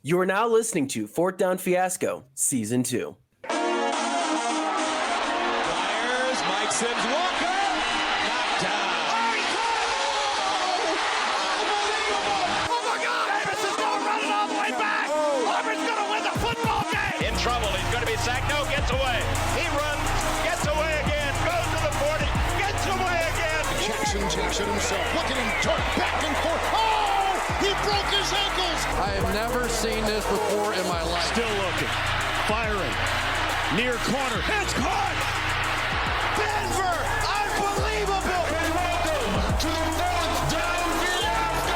You are now listening to Fourth Down Fiasco, Season 2. Fires, Mike Sims, Walker, knocked down. Oh my God! Davis is going running all the way back. Auburn's going to win the football game. In trouble, he's going to be sacked. No, gets away. He runs, gets away again, goes to the 40, gets away again. Jackson takes it himself. Look at him dart back and forth. Oh! He broke his ankles. I have never seen this before in my life. Still looking, firing, near corner. It's caught. Denver, unbelievable. And welcome to the Fourth Down Fiasco.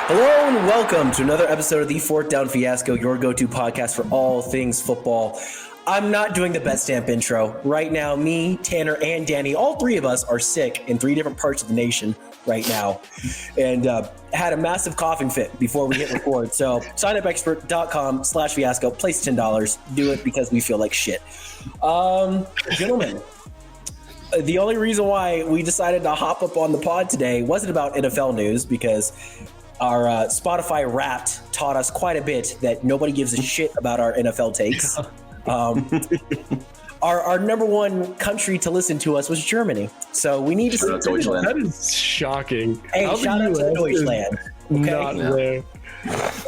Hello and welcome to another episode of the Fourth Down Fiasco, your go-to podcast for all things football. I'm not doing the best stamp intro. Right now, me, Tanner, and Danny, all three of us are sick in three different parts of the nation right now and had a massive coughing fit before we hit record. So signupexpert.com/fiasco, place $10. Do it because we feel like shit. Gentlemen, the only reason why we decided to hop up on the pod today wasn't about NFL news because our Spotify Wrapped taught us quite a bit that nobody gives a shit about our NFL takes. Our number one country to listen to us was Germany, so we need to see Deutschland. That is shocking. Hey, How shout out to Deutschland. Okay? Not there.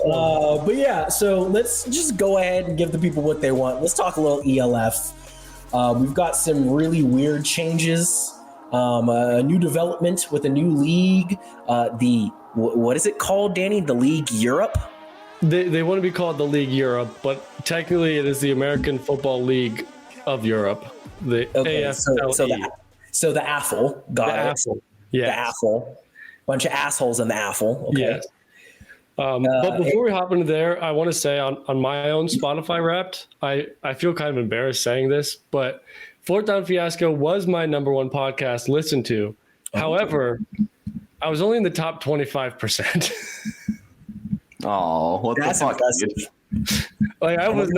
But yeah, so let's just go ahead and give the people what they want. Let's talk a little ELF. We've got some really weird changes, a new development with a new league. What is it called, Danny? The League Europe? They want to be called the League Europe, but technically it is the American Football League of Europe. The AFLE. So the AFLE. Got it. AFLE. Yeah. The AFLE. Bunch of assholes in the AFLE. Okay. Yes. But before we hop into there, I want to say on my own Spotify Wrapped, I feel kind of embarrassed saying this, but Fourth Down Fiasco was my number one podcast listened to. However, I was only in the top 25%. Oh, what That's the fuck? impressive. Like I was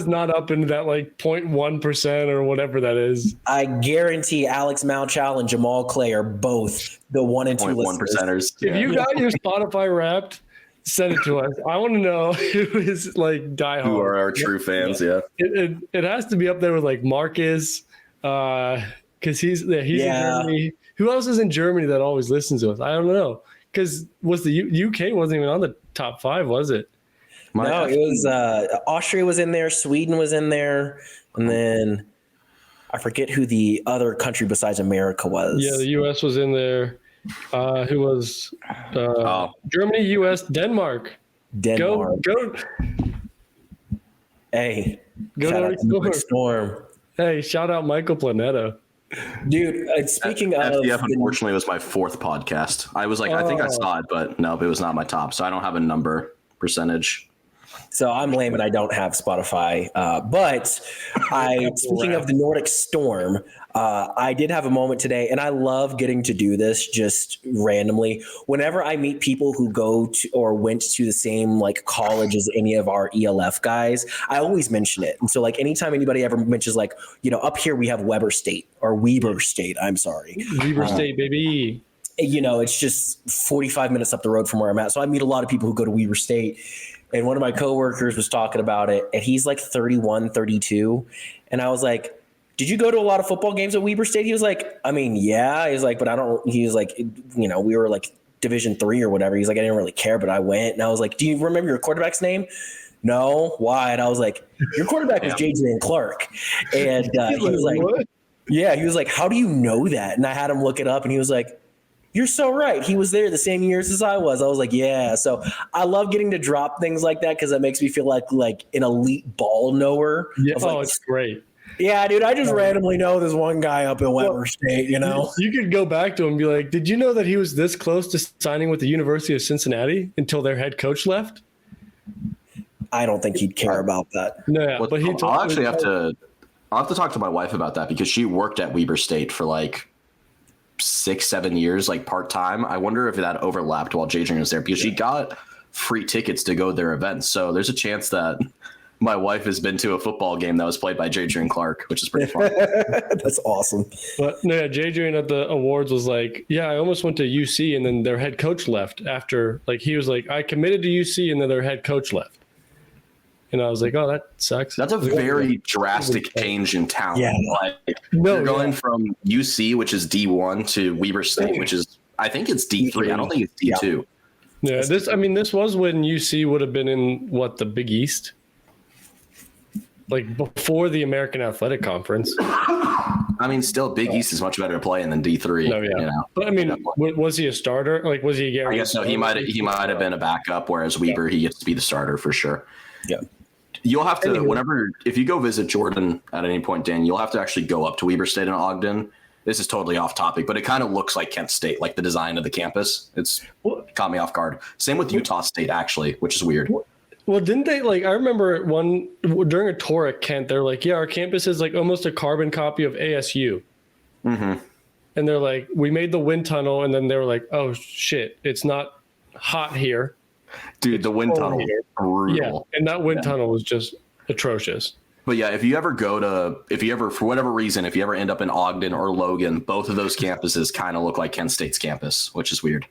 not up into that like 0.1% or whatever that is. I guarantee Alex Malchow and Jamal Clay are both the 1 and 2 1%ers. If you got your Spotify Wrapped, send it to us. I want to know who is like diehard. Who are our true fans? Yeah. It has to be up there with like Marcus, because he's in Germany. Who else is in Germany that always listens to us? I don't know. Because was the UK wasn't even on the top 5, was it? No, it was Austria was in there, Sweden was in there, and then I forget who the other country besides America was. Yeah, the US was in there. Who was Germany, US, Denmark. Go. Hey, Go shout out to Nordic Nordic Storm. Hey, shout out Michael Planetto. Dude, speaking of FDF, unfortunately, was my fourth podcast. I was like, I think I saw it, but no, it was not my top. So I don't have a number percentage. So I'm lame and I don't have Spotify. But speaking of the Nordic Storm, I did have a moment today, and I love getting to do this just randomly. Whenever I meet people who go to or went to the same like college as any of our ELF guys, I always mention it. And so like anytime anybody ever mentions like, up here we have Weber State or Weber State, I'm sorry. Weber State, baby. It's just 45 minutes up the road from where I'm at. So I meet a lot of people who go to Weber State. And one of my coworkers was talking about it, and he's like 31, 32. And I was like, did you go to a lot of football games at Weber State? He was like, I mean, yeah. He's like, but I don't, he was like, we were like Division III or whatever. He's like, I didn't really care, but I went. And I was like, do you remember your quarterback's name? No. Why? And I was like, your quarterback was J.J. Clark. And he was like, what? Yeah. He was like, how do you know that? And I had him look it up, and he was like, you're so right. He was there the same years as I was. I was like, yeah. So I love getting to drop things like that because it makes me feel like an elite ball knower. Yeah. It's great. Yeah, dude. I just randomly know this one guy up in Weber State, You could go back to him and be like, did you know that he was this close to signing with the University of Cincinnati until their head coach left? I don't think he'd care about that. No, but I'll have to talk to my wife about that because she worked at Weber State for like 6-7 years, like part-time. I wonder if that overlapped while JJ was there because she got free tickets to go to their events. So there's a chance that my wife has been to a football game that was played by J.J. Clark, which is pretty fun. That's awesome. But no, JJ at the awards was like, yeah, I almost went to UC and then their head coach left after, like, he was like, I committed to UC and then their head coach left. And I was like, oh, that sucks. That's a very drastic change in talent. Yeah. Like, you're going from UC, which is D1, to Weber State, which is, I think it's D3. I don't think it's D2. Yeah, this was when UC would have been in the Big East, like before the American Athletic Conference. I mean, still, Big East is much better to play in than D3. No, yeah. You know? But I mean, was he a starter? Like, was he a guaranteed? I guess so. He might have been a backup, whereas Weber, he gets to be the starter for sure. Yeah. You'll have to, if you go visit Jordan at any point, Dan, you'll have to actually go up to Weber State in Ogden. This is totally off topic, but it kind of looks like Kent State, like the design of the campus. It's caught me off guard. Same with Utah State, actually, which is weird. Well, didn't they, like, I remember during a tour at Kent, they're like, yeah, our campus is like almost a carbon copy of ASU. Mm-hmm. And they're like, we made the wind tunnel, and then they were like, oh, shit, it's not hot here. Dude, the wind tunnel is brutal. Yeah, and that wind tunnel was just atrocious. But yeah, if you ever, for whatever reason, if you ever end up in Ogden or Logan, both of those campuses kind of look like Kent State's campus, which is weird.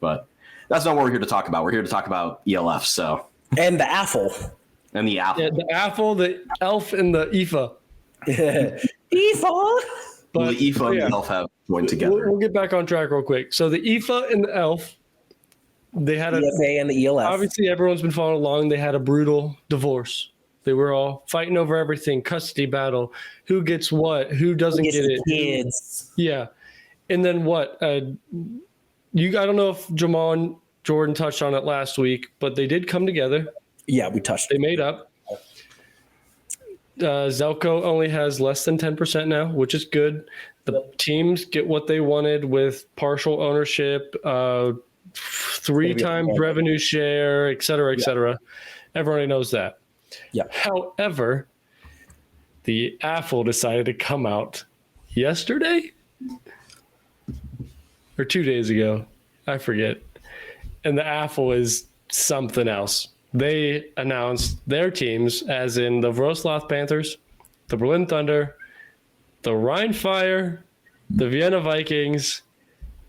But that's not what we're here to talk about. We're here to talk about ELF, so. And the AFLE. And the AFLE. Yeah, the AFLE, the ELF, and the IFA. IFA? Well, the IFA and the ELF have joined together. We'll get back on track real quick. So the IFA and the ELF, they had EFA and the ELF. Obviously, everyone's been following along. They had a brutal divorce. They were all fighting over everything, custody battle, who gets what, who doesn't get it. Kids. Yeah. And then what? I don't know if Jamal and Jordan touched on it last week, but they did come together. Yeah, we touched. They made up. Zelko only has less than 10% now, which is good. The teams get what they wanted with partial ownership, 3 times revenue share, et cetera, et cetera. Everybody knows that. Yeah. However, the AFL decided to come out yesterday or 2 days ago. I forget. And the AFL is something else. They announced their teams, as in the Wrocław Panthers, the Berlin Thunder, the Rhine Fire, the Vienna Vikings,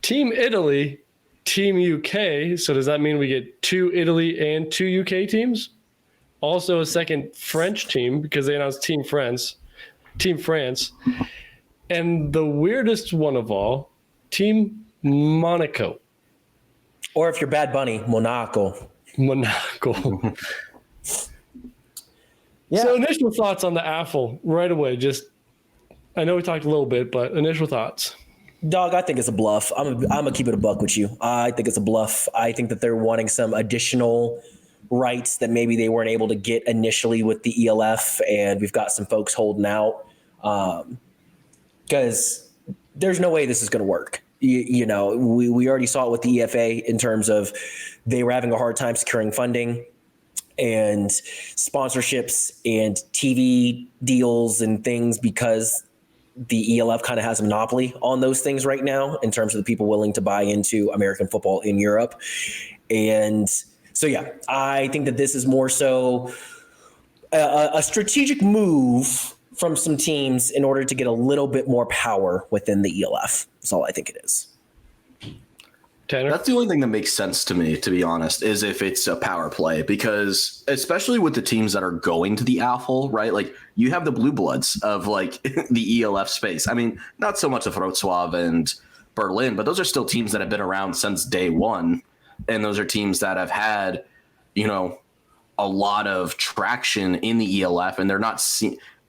Team Italy, Team UK. So does that mean we get 2 Italy and 2 UK teams? Also a second French team, because they announced Team France. And the weirdest one of all, Team Monaco. Or if you're Bad Bunny, Monaco. Yeah. So initial thoughts on the AFL right away. I know we talked a little bit, but initial thoughts. Dog, I think it's a bluff. I'm gonna keep it a buck with you. I think it's a bluff. I think that they're wanting some additional rights that maybe they weren't able to get initially with the ELF, and we've got some folks holding out because there's no way this is going to work. We already saw it with the EFA in terms of they were having a hard time securing funding and sponsorships and TV deals and things because the ELF kind of has a monopoly on those things right now in terms of the people willing to buy into American football in Europe. And so, yeah, I think that this is more so a strategic move from some teams in order to get a little bit more power within the ELF. That's all I think it is. Tanner? That's the only thing that makes sense to me, to be honest, is if it's a power play, because especially with the teams that are going to the AFL, right? Like you have the blue bloods of like the ELF space. I mean, not so much of Wrocław and Berlin, but those are still teams that have been around since day one. And those are teams that have had, a lot of traction in the ELF, and they're not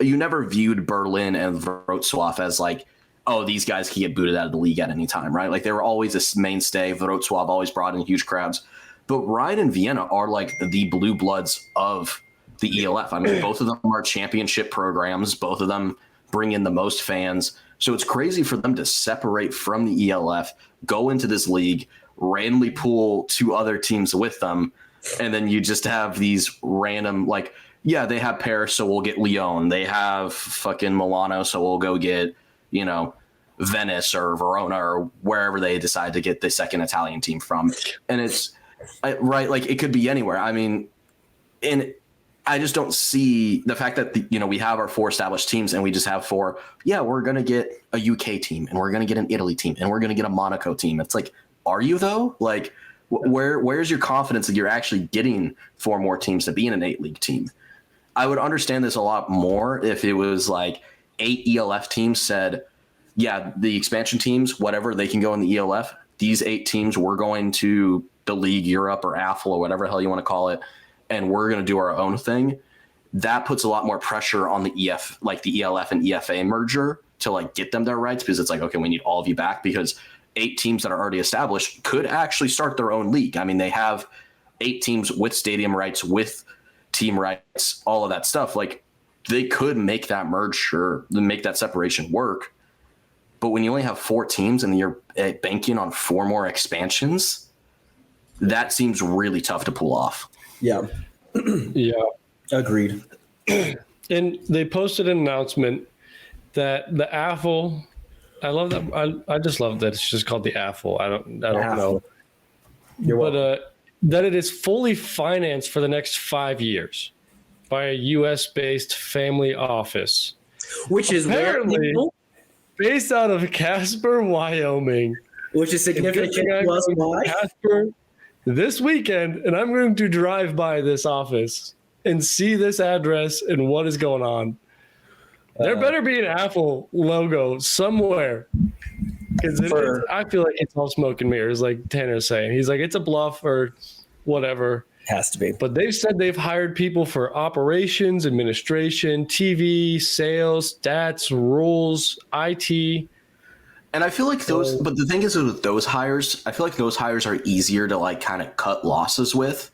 you never viewed Berlin and Wrocław as like, oh, these guys can get booted out of the league at any time, right? Like they were always a mainstay. Wrocław always brought in huge crowds. But Rhine and Vienna are like the blue bloods of the ELF. I mean, both of them are championship programs. Both of them bring in the most fans. So it's crazy for them to separate from the ELF, go into this league, randomly pull 2 other teams with them, and then you just have these random, like, yeah, they have Paris, so we'll get Lyon. They have fucking Milano, so we'll go get, Venice or Verona or wherever they decide to get the second Italian team from. And it's right, like it could be anywhere. I mean, and I just don't see the fact that, we have our 4 established teams and we just have 4. Yeah, we're going to get a UK team and we're going to get an Italy team and we're going to get a Monaco team. It's like, are you though? Like, where's your confidence that you're actually getting 4 more teams to be in an 8-league team? I would understand this a lot more if it was like 8 ELF teams said, yeah, the expansion teams, whatever, they can go in the ELF. These 8 teams, we're going to the League Europe or AFLE or whatever the hell you want to call it, and we're going to do our own thing. That puts a lot more pressure on the ELF and EFA merger to like get them their rights, because it's like, okay, we need all of you back, because 8 teams that are already established could actually start their own league. I mean, they have 8 teams with stadium rights, with team rights, all of that stuff. Like, they could make that merger, make that separation work. But when you only have 4 teams and you're banking on 4 more expansions, that seems really tough to pull off. Yeah. Yeah. Agreed. And they posted an announcement that the AFLE, I love that. I just love that it's just called the AFLE. I don't know. But that it is fully financed for the next 5 years by a U.S.-based family office, Which is apparently based out of Casper, Wyoming. Which is significant plus why? Casper this weekend, and I'm going to drive by this office and see this address and what is going on. There better be an AFLE logo somewhere. Because I feel like it's all smoke and mirrors, like Tanner's saying. He's like, it's a bluff or whatever. Has to be. But they've said they've hired people for operations, administration, TV, sales, stats, rules, IT. And I feel like those, but the thing is with those hires, I feel like those hires are easier to like kind of cut losses with.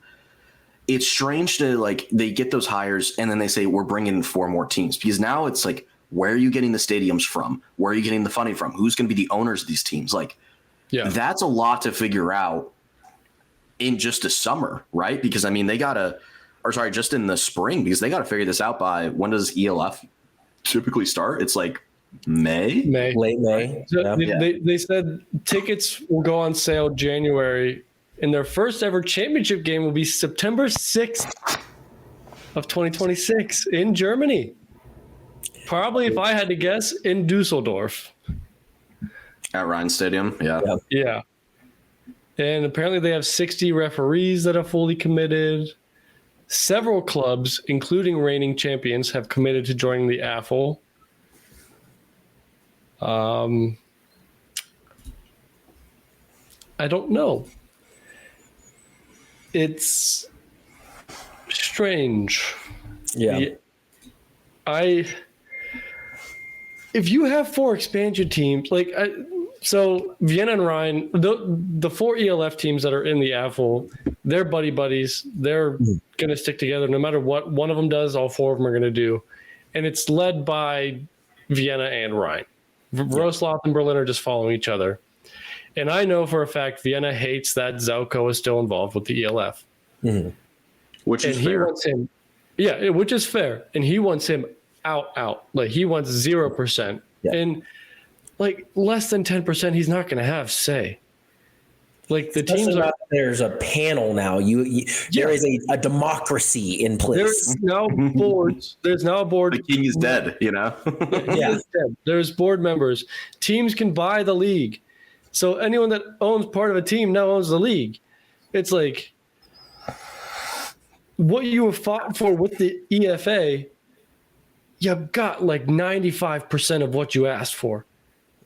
It's strange to like, they get those hires and then they say, we're bringing in 4 more teams, because now it's like, where are you getting the stadiums from? Where are you getting the funding from? Who's going to be the owners of these teams? Like, that's a lot to figure out in just a summer, right? Because I mean, just in the spring, because they got to figure this out by, when does ELF typically start? It's like May. Late May. So they said tickets will go on sale January, and their first ever championship game will be September 6th of 2026 in Germany. Probably, if I had to guess, in Dusseldorf. At Rhein Stadium, Yeah. And apparently they have 60 referees that are fully committed. Several clubs, including reigning champions, have committed to joining the AFL. I don't know. It's strange. Yeah. If you have 4 expansion teams, so Vienna and Rhein, the 4 ELF teams that are in the AFL, they're buddies. They're going to stick together no matter what one of them does. All 4 of them are going to do, and it's led by Vienna and Rhein. Wroclaw and Berlin are just following each other, and I know for a fact Vienna hates that Zelko is still involved with the ELF, which is fair. He wants him, which is fair, and he wants him out. Like, he wants 0%, and like less than 10%, he's not going to have say. Like, the teams are. There's a panel now. There is a democracy in place. There's now boards. There's now a board. The king is dead. There's board members. Teams can buy the league, so anyone that owns part of a team now owns the league. It's like what you have fought for with the EFA. You got like 95% of what you asked for.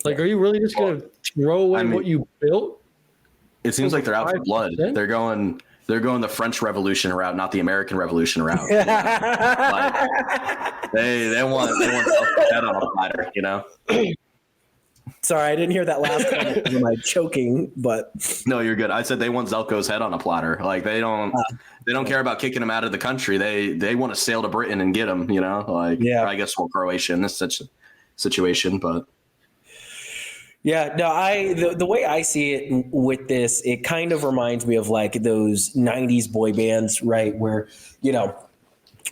Like, are you really just going to throw away what you built? It seems like they're out for blood. They're going the French Revolution route, not the American Revolution route. Like, they want head on a platter, Sorry, I didn't hear that last comment because of my choking, but no, you're good. I said they want Zelko's head on a platter. Like, they don't care about kicking him out of the country. They want to sail to Britain and get him, or I guess Croatia in this situation, but yeah, no, the way I see it with this, it kind of reminds me of like those 90s boy bands, right? Where,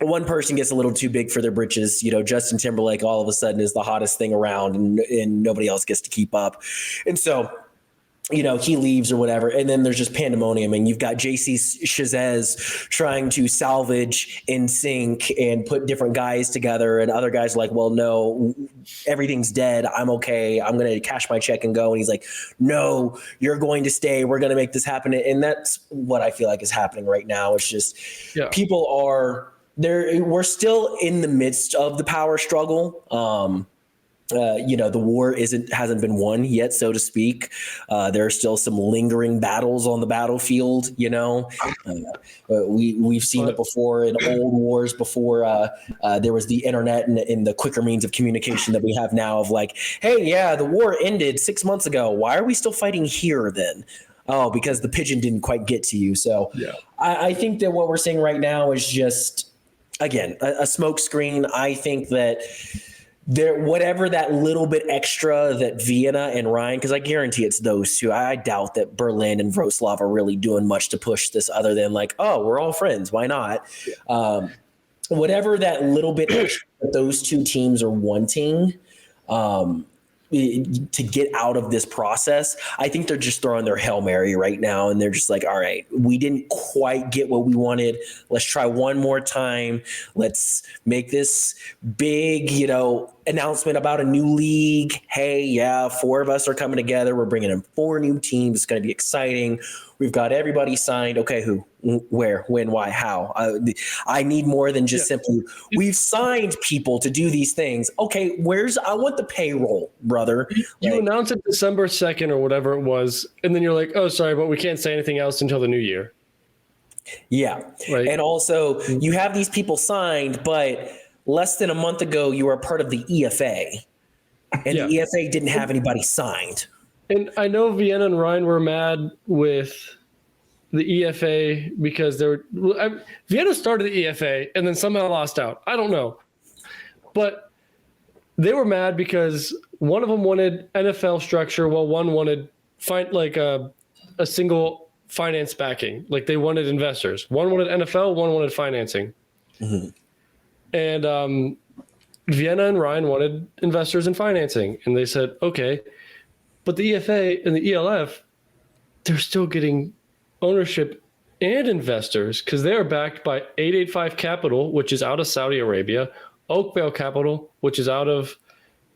one person gets a little too big for their britches. Justin Timberlake all of a sudden is the hottest thing around and nobody else gets to keep up. And so he leaves or whatever, and then there's just pandemonium, and you've got JC Chazez trying to salvage in sync and put different guys together, and other guys are like, well, no, everything's dead. I'm okay. I'm going to cash my check and go. And he's like, no, you're going to stay. We're going to make this happen. And that's what I feel like is happening right now. It's just people are there. We're still in the midst of the power struggle. The war hasn't been won yet, so to speak. There are still some lingering battles on the battlefield. We've seen it before in old wars before there was the internet and the quicker means of communication that we have now of like, hey, yeah, the war ended 6 months ago. Why are we still fighting here then? Oh, because the pigeon didn't quite get to you. So I think that what we're seeing right now is just, again, a smoke screen. I think that whatever that little bit extra that Vienna and Ryan, because I guarantee it's those two. I doubt that Berlin and Wroclaw are really doing much to push this other than like, oh, we're all friends. Why not? Whatever that little bit extra that those two teams are wanting to get out of this process, I think they're just throwing their Hail Mary right now. And they're just like, all right, we didn't quite get what we wanted. Let's try one more time. Let's make this big, announcement about a new league. Hey, yeah, 4 of us are coming together. We're bringing in 4 new teams. It's going to be exciting. We've got everybody signed. Okay, who, where, when, why, how? I need more than just simply, we've signed people to do these things. Okay, I want the payroll, brother. You announced it December 2nd or whatever it was, and then you're like, oh, sorry, but we can't say anything else until the new year. Yeah. Right. And also, you have these people signed, but less than a month ago, you were a part of the EFA, and the EFA didn't have anybody signed. And I know Vienna and Ryan were mad with the EFA because Vienna started the EFA and then somehow lost out. I don't know. But they were mad because one of them wanted NFL structure while one wanted a single finance backing. Like they wanted investors. One wanted NFL, one wanted financing. Mm-hmm. And Vienna and Ryan wanted investors and financing. And they said, okay. But the EFA and the ELF, they're still getting ownership and investors because they are backed by 885 Capital, which is out of Saudi Arabia, Oakvale Capital, which is out of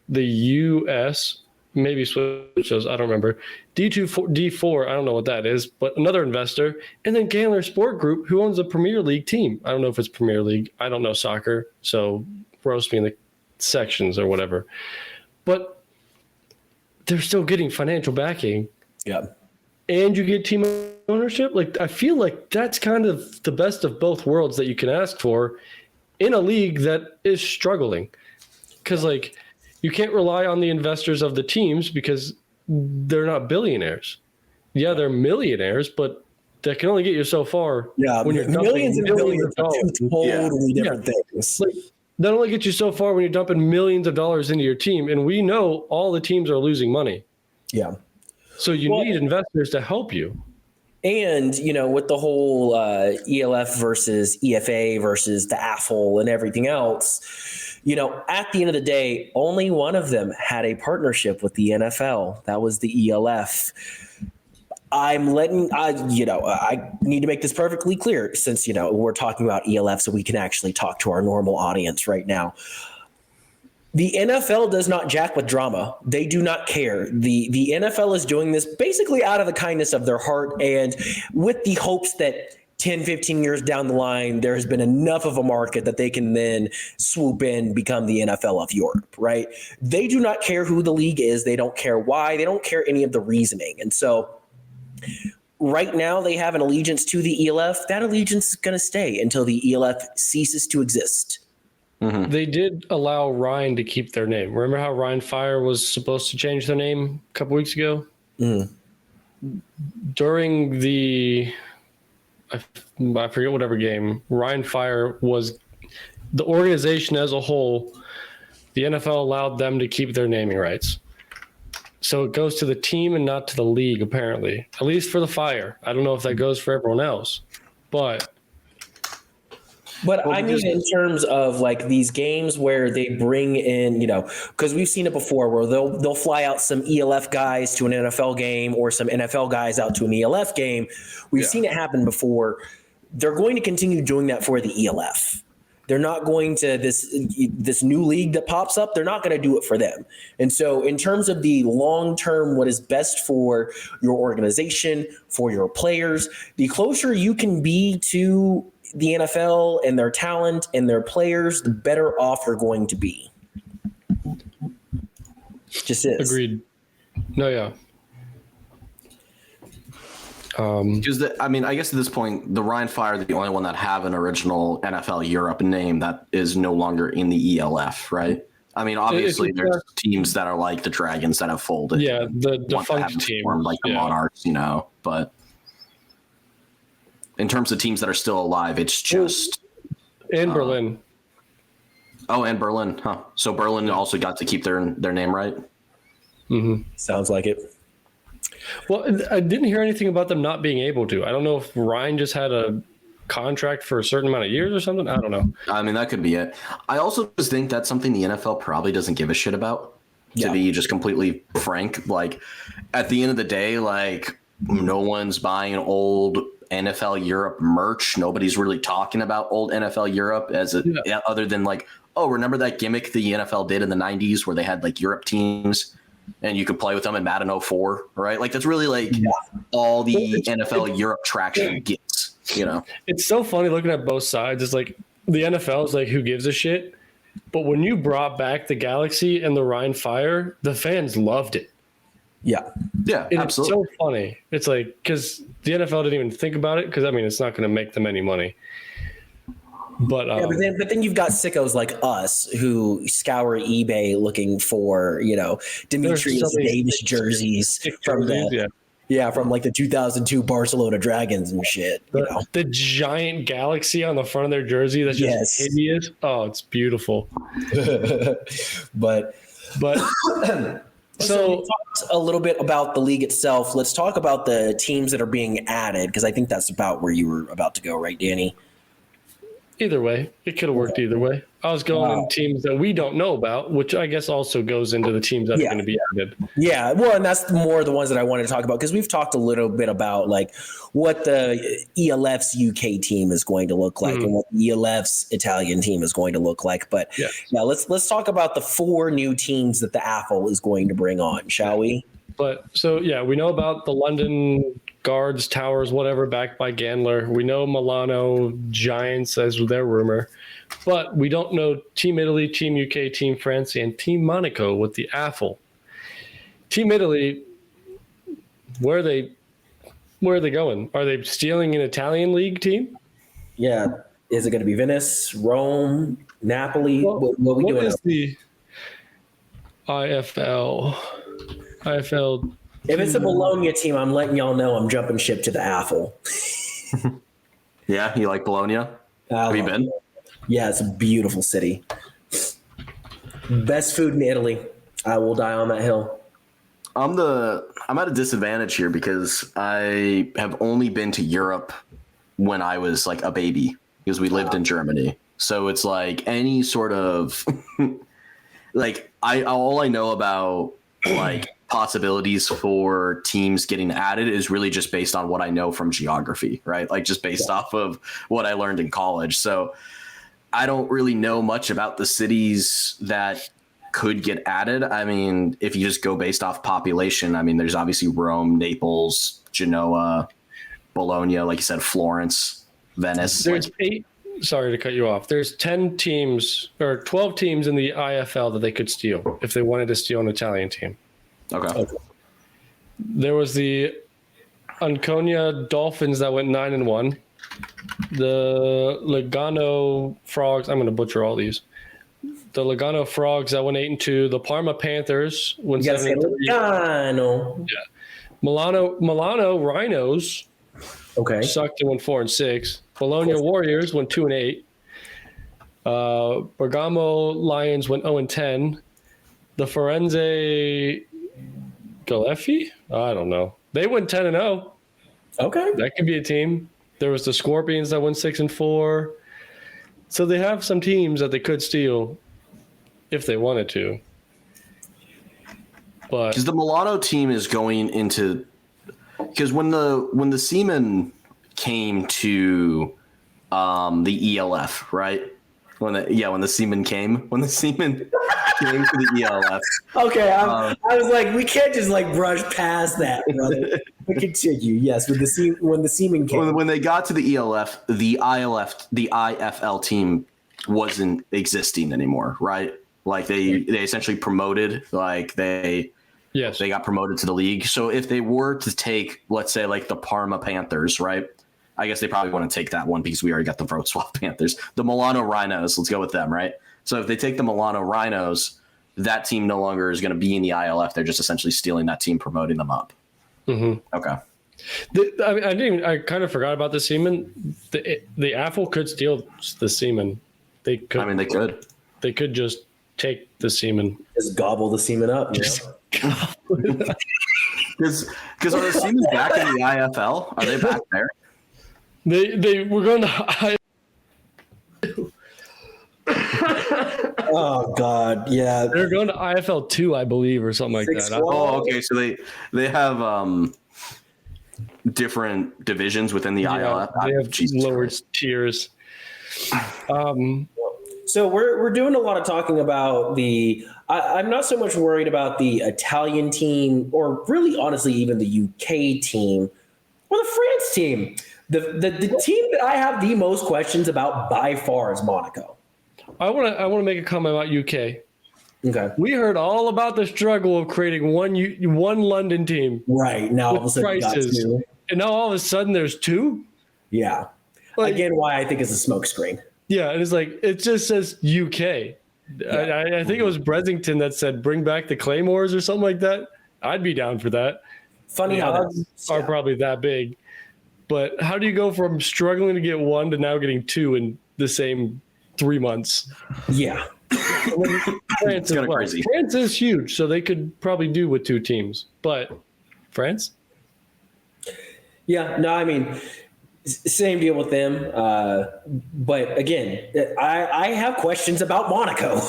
the U.S., maybe switches, I don't remember, D4, I don't know what that is, but another investor, and then Gandler Sport Group, who owns a Premier League team. I don't know if it's Premier League. I don't know soccer, so roast me in the sections or whatever. But they're still getting financial backing. Yeah. And you get team ownership. Like, I feel like that's kind of the best of both worlds that you can ask for in a league that is struggling. Because, like, you can't rely on the investors of the teams because they're not billionaires. Yeah, they're millionaires, but that can only get you so far. Yeah, when you're millions and billions are two totally different things. Like, that only gets you so far when you're dumping millions of dollars into your team. And we know all the teams are losing money. Yeah. So you need investors to help you. And, with the whole ELF versus EFA versus the AFLE and everything else, at the end of the day, only one of them had a partnership with the NFL. That was the ELF. I need to make this perfectly clear since, we're talking about ELF so we can actually talk to our normal audience right now. The NFL does not jack with drama. They do not care. The NFL is doing this basically out of the kindness of their heart and with the hopes that 10, 15 years down the line, there has been enough of a market that they can then swoop in, become the NFL of Europe, right? They do not care who the league is. They don't care why. They don't care any of the reasoning. And so right now they have an allegiance to the ELF. That allegiance is going to stay until the ELF ceases to exist. Mm-hmm. They did allow Ryan to keep their name. Remember how Ryan Fire was supposed to change their name a couple weeks ago? Mm-hmm. During the, I forget whatever game, Ryan Fire was the organization as a whole. The NFL allowed them to keep their naming rights. So it goes to the team and not to the league, apparently, at least for the Fire. I don't know if that goes for everyone else, but But I mean, in terms of like these games where they bring in, because we've seen it before, where they'll fly out some ELF guys to an NFL game or some NFL guys out to an ELF game. We've seen it happen before. They're going to continue doing that for the ELF. They're not going to this new league that pops up. They're not going to do it for them. And so, in terms of the long term, what is best for your organization, for your players, the closer you can be to the NFL and their talent and their players, the better off you're going to be. Just is. Agreed. No, yeah. Because I guess at this point, the Rhein Fire are the only one that have an original NFL Europe name that is no longer in the ELF, right? I mean, obviously, there's teams that are like the Dragons that have folded. Yeah, the defunct team, like the Monarchs, but. In terms of teams that are still alive, it's just in Berlin. Oh, and Berlin, huh? So Berlin also got to keep their name, right? Mm-hmm. Sounds like it. Well, I didn't hear anything about them not being able to. I don't know if Ryan just had a contract for a certain amount of years or something. I don't know. I mean, that could be it. I also just think that's something the NFL probably doesn't give a shit about. To be just completely frank, like at the end of the day, like no one's buying old NFL Europe merch. Nobody's really talking about old NFL Europe other than like, oh, remember that gimmick the NFL did in the 90s where they had like Europe teams and you could play with them in Madden 04, right? Like that's really like all the NFL Europe traction gets, It's so funny looking at both sides. It's like the NFL is like, who gives a shit? But when you brought back the Galaxy and the Rhein Fire, the fans loved it. Yeah, and absolutely. It's so funny. It's like, because the NFL didn't even think about it, because I mean, it's not going to make them any money. But but then you've got sickos like us who scour eBay looking for Demetrius Davis jerseys from from like the 2002 Barcelona Dragons and shit. The giant galaxy on the front of their jersey that's just hideous. Oh, it's beautiful. but. So we talked a little bit about the league itself. Let's talk about the teams that are being added, because I think that's about where you were about to go, right, Danny? Either way, it could have worked either way. I was going in teams that we don't know about, which I guess also goes into the teams that are going to be added. Yeah, well, and that's more the ones that I wanted to talk about, because we've talked a little bit about like what the ELF's UK team is going to look like and what the ELF's Italian team is going to look like. But let's talk about the 4 new teams that the AFLE is going to bring on, shall we? But so we know about the London Guards, Towers, whatever, backed by Gandler. We know Milano Giants as their rumor, but we don't know Team Italy, Team UK, Team France, and Team Monaco with the AFL. Team Italy, where are they going? Are they stealing an Italian league team? Yeah. Is it going to be Venice, Rome, Napoli? What are we doing? What is the IFL? If it's a Bologna team, I'm letting y'all know I'm jumping ship to the AFL. Yeah, you like Bologna? Have you been? Yeah, it's a beautiful city. Best food in Italy. I will die on that hill. I'm at a disadvantage here because I have only been to Europe when I was like a baby, because we lived in Germany. So it's like any sort of like all I know about like possibilities for teams getting added is really just based on what I know from geography, right? Like just based off of what I learned in college. So I don't really know much about the cities that could get added. I mean, if you just go based off population, I mean, there's obviously Rome, Naples, Genoa, Bologna, like you said, Florence, Venice. There's 8. Sorry to cut you off. There's 10 teams or 12 teams in the IFL that they could steal if they wanted to steal an Italian team. Okay. There was the Anconia Dolphins that went 9-1. The Lugano Frogs. I'm going to butcher all these. The Lugano Frogs that went 8-2. The Parma Panthers went 7-3. Lugano. Yeah. Milano Rhinos. Okay. Sucked and went 4-6. Bologna Warriors went 2-8. Bergamo Lions went 0-10. The Firenze Galeffi? I don't know. They went 10-0. Okay. That could be a team. There was the Scorpions that went 6-4. So they have some teams that they could steal if they wanted to. But because the Milano team is going into because when the Seamen came to the ELF, right? When the Seamen came to the ELF. Okay, I was like, we can't just like brush past that, brother. But continue. Yes, when the Seamen came. When they got to the ELF, the IFL team wasn't existing anymore, right? Like they essentially promoted, like they got promoted to the league. So if they were to take, let's say, like the Parma Panthers, right? I guess they probably want to take that one because we already got the Wrocław Panthers. The Milano Rhinos, let's go with them, right? So if they take the Milano Rhinos, that team no longer is going to be in the ILF. They're just essentially stealing that team, promoting them up. Mm-hmm. Okay. I kind of forgot about the Seamen. The AFLE could steal the Seamen. They could. I mean, they could. They could just take the Seamen. Just gobble the Seamen up. Because are the Seamen back in the IFL? Are they back there? They were going to. Oh God, yeah. They're going to IFL 2, I believe, or something like that. Oh, okay. So they have different divisions within the ILF. They have lower tiers. So we're doing a lot of talking about I'm not so much worried about the Italian team, or really, honestly, even the UK team or the France team. The team that I have the most questions about by far is Monaco. I want to make a comment about UK. Okay. We heard all about the struggle of creating one London team. Right. Now all of a sudden you got two. And now all of a sudden there's two? Yeah. Like, again, why I think it's a smokescreen. Yeah, and it's like it just says UK. Yeah. I think it was Bressington that said bring back the Claymores or something like that. I'd be down for that. Funny how odds are probably that big. But how do you go from struggling to get one to now getting two in the same 3 months? Yeah. France, crazy. France is huge, so they could probably do with two teams. But France? Yeah, no, I mean, same deal with them. But again, I have questions about Monaco.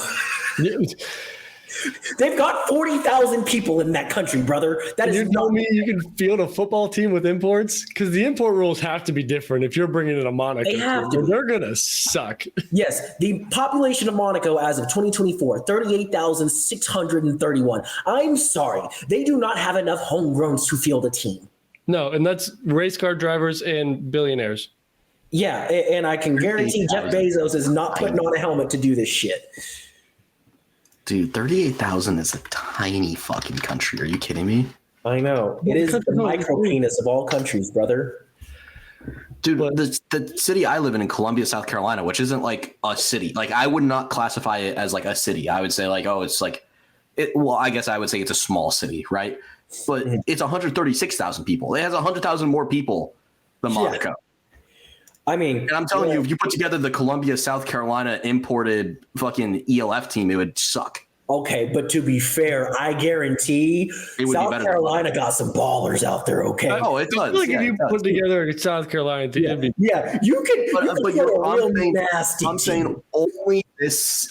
They've got 40,000 people in that country, brother. That is not me. You can field a football team with imports because the import rules have to be different. If you're bringing in a Monaco, they have to. They're gonna suck. Yes, the population of Monaco as of 2024, 38,631. I'm sorry, they do not have enough homegrowns to field a team. No, and that's race car drivers and billionaires. Yeah, and I can guarantee Jeff Bezos is not putting on a helmet to do this shit. Dude, 38,000 is a tiny fucking country. Are you kidding me? I know. It is the micro penis of all countries, brother. Dude, the city I live in Columbia, South Carolina, which isn't like a city. Like, I would not classify it as like a city. I would say like, oh, it's like it. Well, I guess I would say it's a small city, right? But it's 136,000 people. It has 100,000 more people than Monaco. Yeah. I mean, and I'm telling you, if you put together the Columbia, South Carolina imported fucking ELF team, it would suck. Okay, but to be fair, I guarantee South Carolina got some ballers out there. Okay. Oh, it does. Like if you put together a South Carolina team, you can. I'm saying only this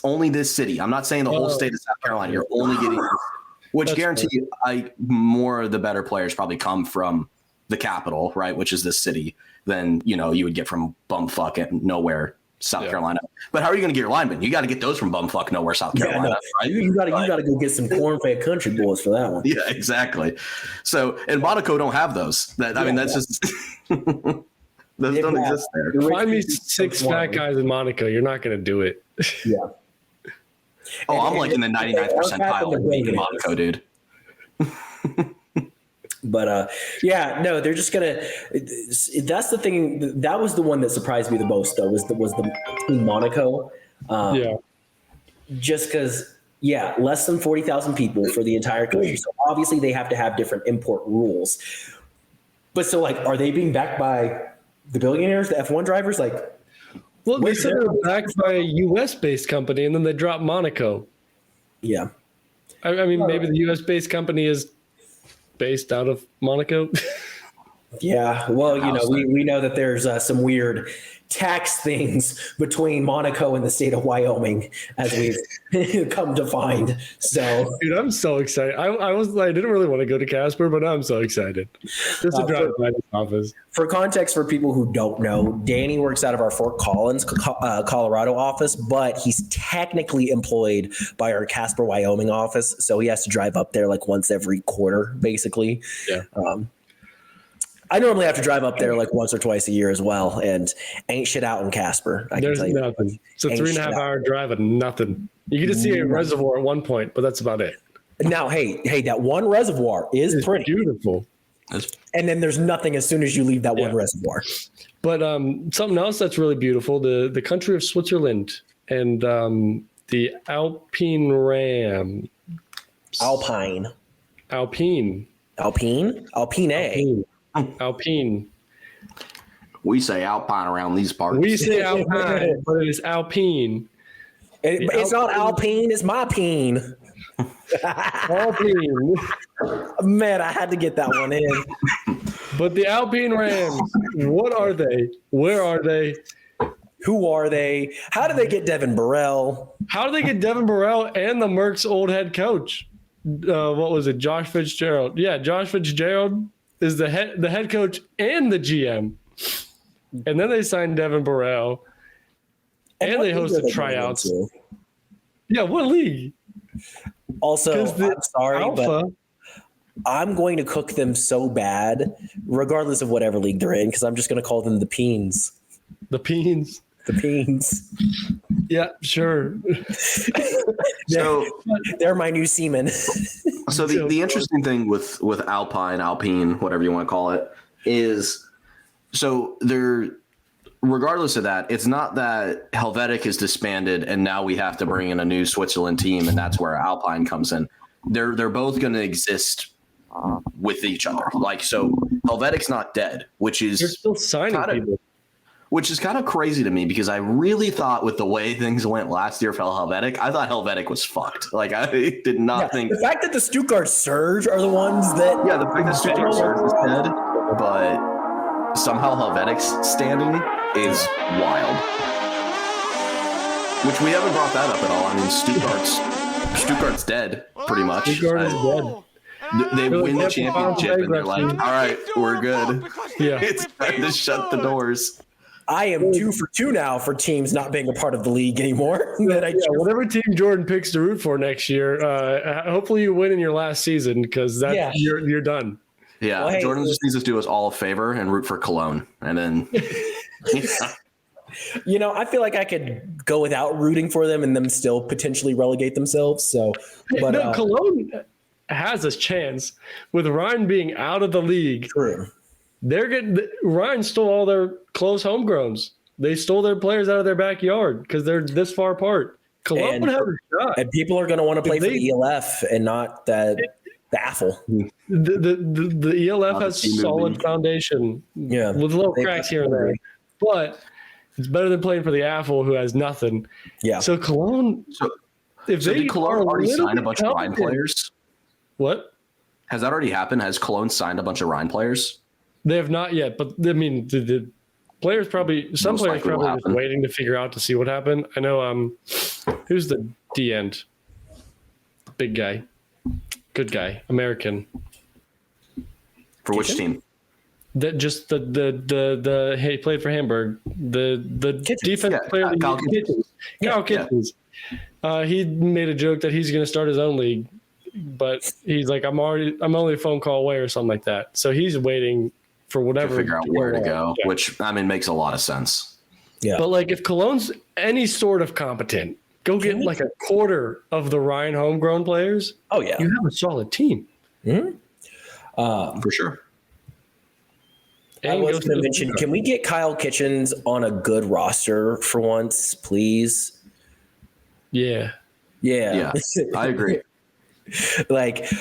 city. I'm not saying the whole state of South Carolina. You're only getting, which guarantee you, more of the better players probably come from the capital, right? Which is this city. Than you would get from bumfuck and nowhere South Carolina. But how are you going to get your linemen? You got to get those from bumfuck nowhere South Carolina, right? You got to go get some corn-fed country boys for that one. Yeah, exactly. So and Monaco don't have those. I mean, that's just those don't exist there. Find me 6 fat guys in Monaco. You're not going to do it. Yeah. I'm like in the 99th percentile in Monaco, dude. But they're just gonna. That's the thing. That was the one that surprised me the most, though. Was the Team Monaco? Just because, less than 40,000 people for the entire country. So obviously they have to have different import rules. But so, like, are they being backed by the billionaires, the F1 drivers? Like, well, they said they were backed by a U.S.-based company, and then they dropped Monaco. Yeah, I mean, maybe the U.S.-based company is based out of Monaco. Yeah, well, we know that there's some weird tax things between Monaco and the state of Wyoming, as we've come to find. So, Dude, I'm so excited. I didn't really want to go to Casper, but I'm so excited. Just to drive by this office. For context, for people who don't know, Danny works out of our Fort Collins, Colorado office, but he's technically employed by our Casper, Wyoming office. So he has to drive up there like once every quarter, basically. Yeah. I normally have to drive up there like once or twice a year as well, and ain't shit out in Casper. There's nothing. It's a 3.5 hour drive and nothing. You get to see a reservoir at one point, but that's about it. Now, hey, that one reservoir is pretty beautiful. And then there's nothing as soon as you leave that one reservoir. But something else that's really beautiful, the country of Switzerland and the Alpine Ram. Alpine. We say Alpine around these parts. We say Alpine, but it is Alpine. It's not Alpine, it's my peen. Alpine. Man, I had to get that one in. But the Alpine Rams, what are they? Where are they? Who are they? How did they get Devin Burrell? How did they get Devin Burrell and the Mercs' old head coach? What was it? Josh Fitzgerald. Yeah, Josh Fitzgerald is the head coach and the GM. And then they signed Devin Burrell. And they hosted tryouts. Yeah, what league? Also, I'm sorry, but I'm going to cook them so bad, regardless of whatever league they're in, because I'm just going to call them the Peens. The Peens. The Peens. Yeah, sure. So they're my new seamen. So the interesting thing with Alpine, whatever you want to call it, is so they're regardless of that, it's not that Helvetic is disbanded and now we have to bring in a new Switzerland team and that's where Alpine comes in. They're both going to exist with each other. Like, so Helvetic's not dead, which is they're still signing people. Which is kind of crazy to me because I really thought with the way things went last year for Helvetic, I thought Helvetic was fucked. Like, I did not think. The fact that the Stuttgart Surge are the ones that. Yeah, the fact that Stuttgart Surge is dead, but somehow Helvetic's standing is wild. Which we haven't brought that up at all. I mean, Stuttgart's dead, pretty much. Stuttgart is dead. They win the championship and they're like, all right, we're good. Yeah. It's time to shut the doors. I am 2 for 2 now for teams not being a part of the league anymore. Whatever team Jordan picks to root for next year, hopefully you win in your last season because you're done. Yeah, well, Jordan just needs to do us all a favor and root for Cologne, and then. You know, I feel like I could go without rooting for them and them still potentially relegate themselves. So, but no, Cologne has a chance with Ryan being out of the league. True. Ryan stole all their close homegrowns. They stole their players out of their backyard because they're this far apart. Cologne would have a shot. And people are going to want to play for the ELF and not the AFLE. The ELF has a solid foundation. Yeah. With little cracks here and there. But it's better than playing for the AFLE who has nothing. Yeah. So Cologne did Cologne already sign a bunch of Rhine players? What? Has that already happened? Has Cologne signed a bunch of Rhine players? They have not yet, but I mean, the players probably just waiting to figure out to see what happened. I know. Who's the D end? Big guy, good guy, American. For which team? That just the he played for Hamburg. The defense player. Kyle Kitchens. He made a joke that he's going to start his own league, but he's like, I'm only a phone call away or something like that. So he's waiting for whatever to figure out where to go, which I mean makes a lot of sense. Yeah. But like if Cologne's any sort of competent, go get like a quarter of the Ryan homegrown players. Oh yeah. You have a solid team. Mm-hmm. For sure. I was going to mention, can we get Kyle Kitchens on a good roster for once, please? Yeah. Yeah. I agree. Like,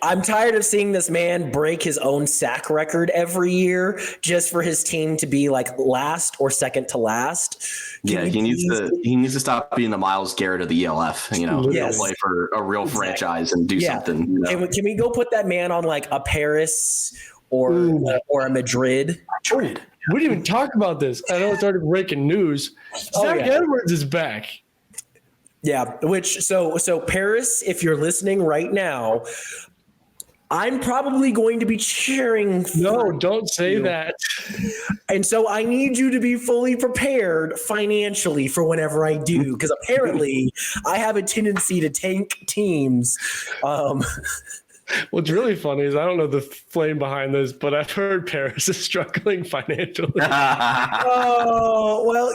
I'm tired of seeing this man break his own sack record every year just for his team to be like last or second to last. He needs to stop being the Myles Garrett of the ELF. Play for a real franchise and do something. Can we go put that man on like a Paris or a Madrid. Madrid. We didn't even talk about this. I know it's already breaking news. Zach Edwards is back. Yeah, so Paris, if you're listening right now, I'm probably going to be cheering. No, don't say that. And so I need you to be fully prepared financially for whenever I do, because apparently I have a tendency to tank teams. What's really funny is I don't know the flame behind this, but I've heard Paris is struggling financially. Oh, well,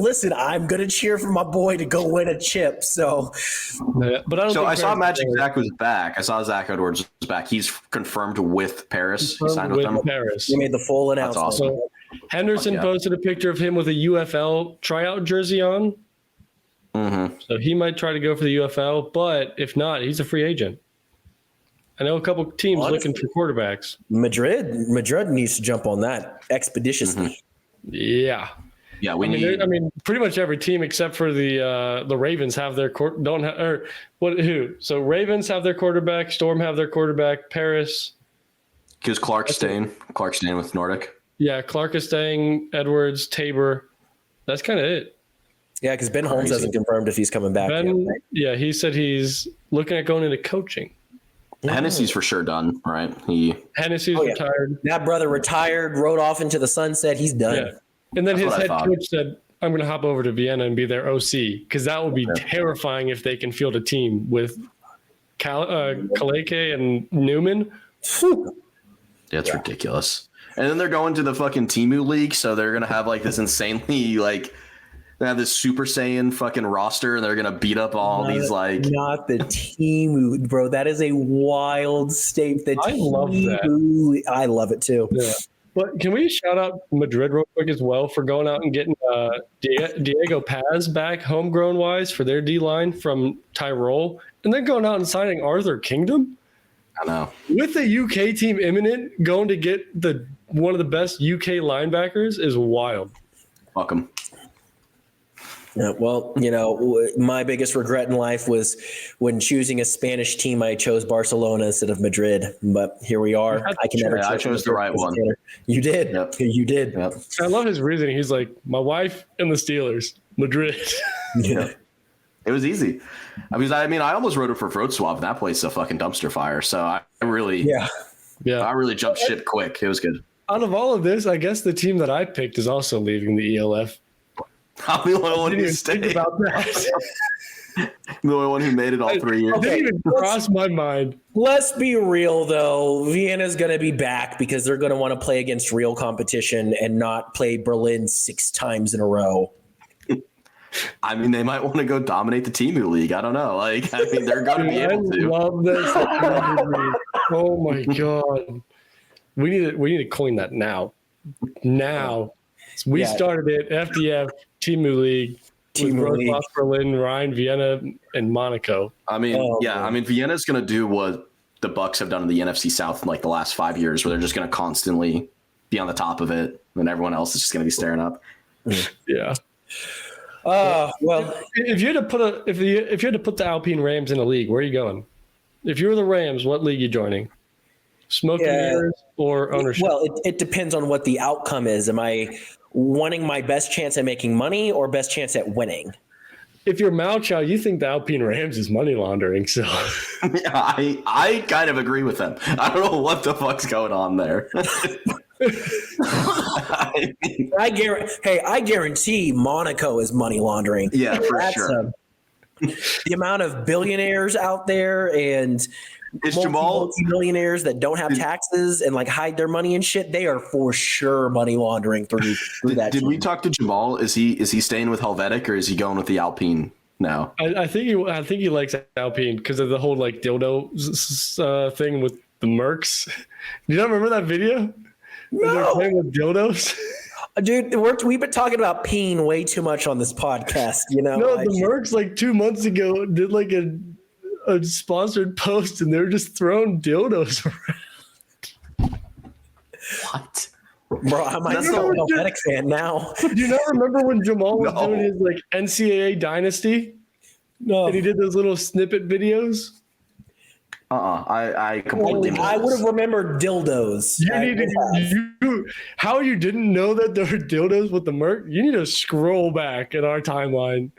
listen, I'm going to cheer for my boy to go win a chip. So, but I saw Magic Zach was back. I saw Zach Edwards was back. He's confirmed with Paris. He signed with them. He made the full announcement. That's awesome. So Henderson posted a picture of him with a UFL tryout jersey on. Mm-hmm. So he might try to go for the UFL, but if not, he's a free agent. I know a couple teams looking for quarterbacks. Madrid needs to jump on that expeditiously. Yeah. Yeah, I mean, pretty much every team except for the Ravens have their who? So Ravens have their quarterback, Storm have their quarterback, Paris. Because Clark's staying with Nordic. Yeah, Clark is staying, Edwards, Tabor. That's kind of it. Yeah, because Ben Holmes hasn't confirmed if he's coming back yet. Right? Yeah, he said he's looking at going into coaching. Hennessy's for sure done, right? Hennessy's retired. That brother retired, rode off into the sunset. He's done. Yeah. And then his head coach said, I'm going to hop over to Vienna and be their OC, because that will be terrifying if they can field a team with Kaleke and Newman. That's ridiculous. And then they're going to the fucking Temu League, so they're going to have like this insanely they have this Super Saiyan fucking roster, and they're gonna beat up all these not the team, bro. That is a wild state. I love that. I love it too. Yeah. But can we shout out Madrid real quick as well for going out and getting Diego Paz back homegrown wise for their D line from Tyrol, and then going out and signing Arthur Kingdom. I know. With the UK team imminent, going to get one of the best UK linebackers is wild. Welcome. Yeah, well, my biggest regret in life was when choosing a Spanish team, I chose Barcelona instead of Madrid. But here we are. I can never. I chose the right one. You did. Yep. You did. Yep. I love his reasoning. He's like, my wife and the Steelers, Madrid. Yeah. It was easy. I almost wrote it for Wrocław, and that place is a fucking dumpster fire. So I really jumped ship quick. It was good. Out of all of this, I guess the team that I picked is also leaving the ELF. I'm the only one who stayed. About that. The only one who made it all 3 years. Didn't even cross my mind. Let's be real, though. Vienna's going to be back because they're going to want to play against real competition and not play Berlin 6 times in a row. I mean, they might want to go dominate the Temu League. I don't know. They're going to be able to. I love this. Oh my god, we need to coin that now. We started it. FDF Temu League. With Berlin, Rhine, Vienna, and Monaco. Vienna's going to do what the Bucks have done in the NFC South in the last 5 years, where they're just going to constantly be on the top of it, and everyone else is just going to be staring up. Yeah. Well, if you had to put the Alpine Rams in a league, where are you going? If you were the Rams, what league are you joining? Smoking mirrors or ownership? Well, it depends on what the outcome is. Am I wanting my best chance at making money or best chance at winning? If you're Mao Chow, you think the Alpine Rams is money laundering. So yeah, I kind of agree with them. I don't know what the fuck's going on there. I guarantee Monaco is money laundering. Yeah, for sure. The amount of billionaires out there and millionaires that don't have taxes and hide their money and shit, they are for sure money laundering through that. Did we talk to Jamal? Is he staying with Helvetic or is he going with the Alpine now? I think he likes Alpine because of the whole dildo thing with the Mercs. Do you not remember that video? No. They're playing with dildos. Dude, we've been talking about peeing way too much on this podcast. No, the Mercs 2 months ago did a sponsored post and they were just throwing dildos around. What? Bro, I might be a Helvetic fan now. Do you not remember when Jamal was doing his NCAA Dynasty? No. And he did those little snippet videos? I completely missed I would this. have remembered dildos. How you didn't know that there were dildos with the Merc? You need to scroll back in our timeline.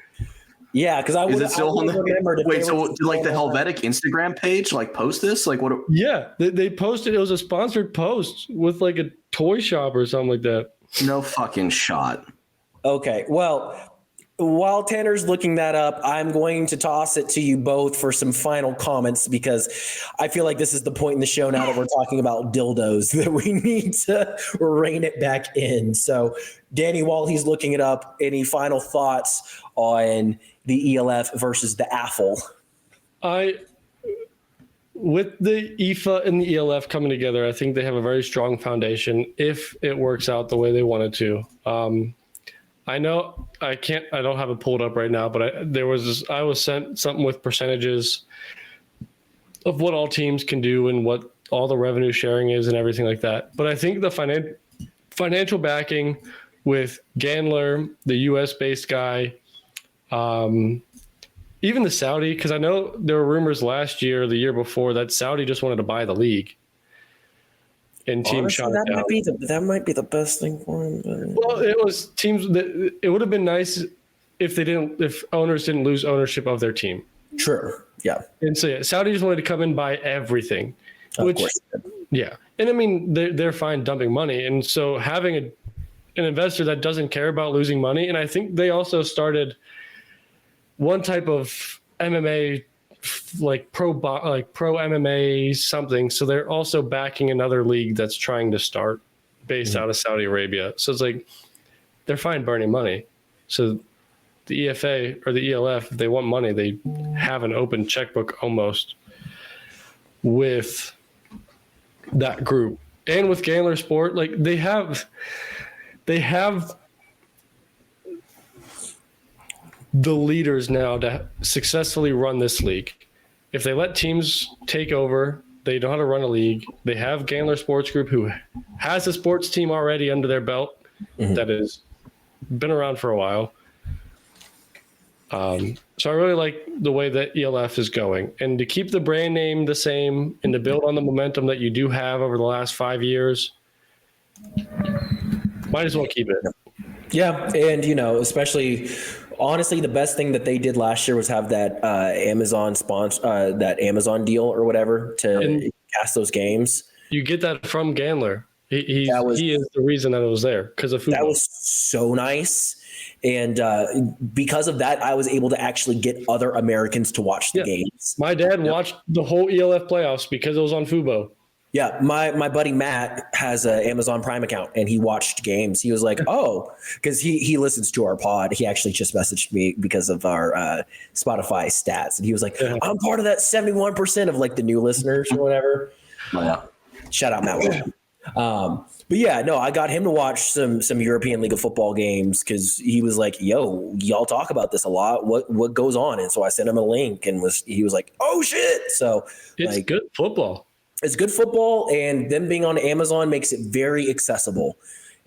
Yeah, because I would have remembered. Wait, so did like the Helvetic Instagram page like post this? Like what? Yeah, they posted. It was a sponsored post with like a toy shop or something like that. No fucking shot. Okay, well, while Tanner's looking that up, I'm going to toss it to you both for some final comments because I feel like this is the point in the show now that we're talking about dildos that we need to rein it back in. So, Danny, while he's looking it up, any final thoughts on the ELF versus the AFLE? With the IFA and the ELF coming together, I think they have a very strong foundation if it works out the way they want it to. I know I don't have it pulled up right now, but I was sent something with percentages of what all teams can do and what all the revenue sharing is and everything like that. But I think the financial backing with Gandler, the US based guy, even the Saudi, because I know there were rumors last year or the year before that Saudi just wanted to buy the league. And teams shot it down. That might be the best thing for him. Well, it was teams that it would have been nice if owners didn't lose ownership of their team. True. Yeah. And so Saudi just wanted to come in and buy everything. Of course. Yeah. And I mean they're fine dumping money. And so having an investor that doesn't care about losing money, and I think they also started one type of MMA like pro MMA something. So they're also backing another league that's trying to start based out of Saudi Arabia. So it's like they're fine burning money. So the EFA or the ELF, if they want money, they have an open checkbook almost with that group. And with Gandler Sport, like they have the leaders now to successfully run this league. If they let teams take over, they know how to run a league. They have Gandler Sports Group, who has a sports team already under their belt that has been around for a while. So I really like the way that ELF is going. And to keep the brand name the same and to build on the momentum that you do have over the last 5 years, might as well keep it. Yeah, and especially honestly, the best thing that they did last year was have that Amazon that Amazon deal or whatever to cast those games. You get that from Gandler. He is the reason that it was there because of football. That was so nice, and because of that, I was able to actually get other Americans to watch the games. My dad watched the whole ELF playoffs because it was on Fubo. Yeah, my buddy Matt has an Amazon Prime account, and he watched games. He was like, "Oh," because he listens to our pod. He actually just messaged me because of our Spotify stats, and he was like, "I'm part of that 71% of like the new listeners or whatever." Oh, yeah. Shout out Matt. But yeah, no, I got him to watch some European League of Football games because he was like, "Yo, y'all talk about this a lot. What goes on?" And so I sent him a link, and he was like, "Oh shit!" So it's good football. It's good football, and them being on Amazon makes it very accessible.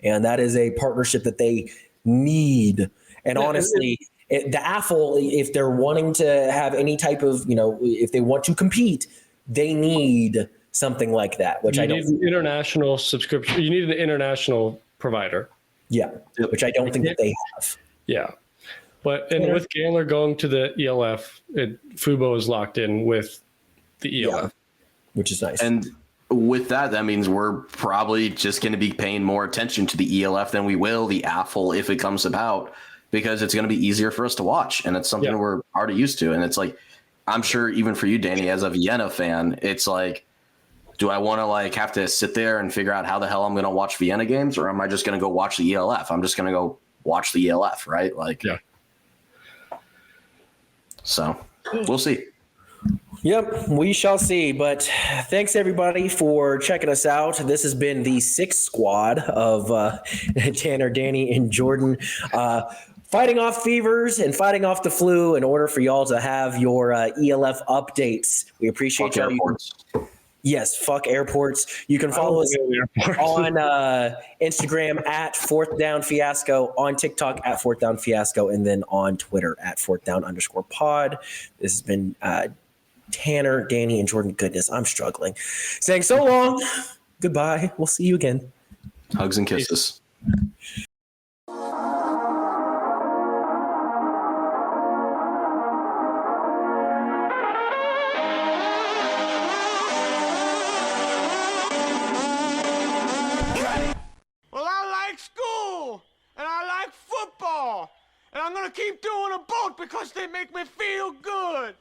And that is a partnership that they need. And honestly, the AFL, if they're wanting to have any type of, if they want to compete, they need something like that, which I don't need an international subscription. You need an international provider. Yeah, which I don't think that they have. Yeah. With Gandler going to the ELF, Fubo is locked in with the ELF. Yeah. Which is nice. And with that means we're probably just going to be paying more attention to the ELF than we will the AFL if it comes about, because it's going to be easier for us to watch. And it's something we're already used to. And it's like, I'm sure even for you, Danny, as a Vienna fan, it's like, do I want to have to sit there and figure out how the hell I'm going to watch Vienna games, or am I just going to go watch the ELF? I'm just going to go watch the ELF, right? So we'll see. Yep, we shall see. But thanks, everybody, for checking us out. This has been the sixth squad of Tanner, Danny, and Jordan fighting off fevers and fighting off the flu in order for y'all to have your ELF updates. We appreciate y'all. Yes, fuck airports. You can follow us on Instagram at Fourth Down Fiasco, on TikTok at Fourth Down Fiasco, and then on Twitter at Fourth Down _pod. This has been Tanner, Danny, and Jordan. Goodness, I'm struggling. Saying so long. Goodbye. We'll see you again. Hugs and kisses. Well, I like school, and I like football, and I'm gonna keep doing them both because they make me feel good.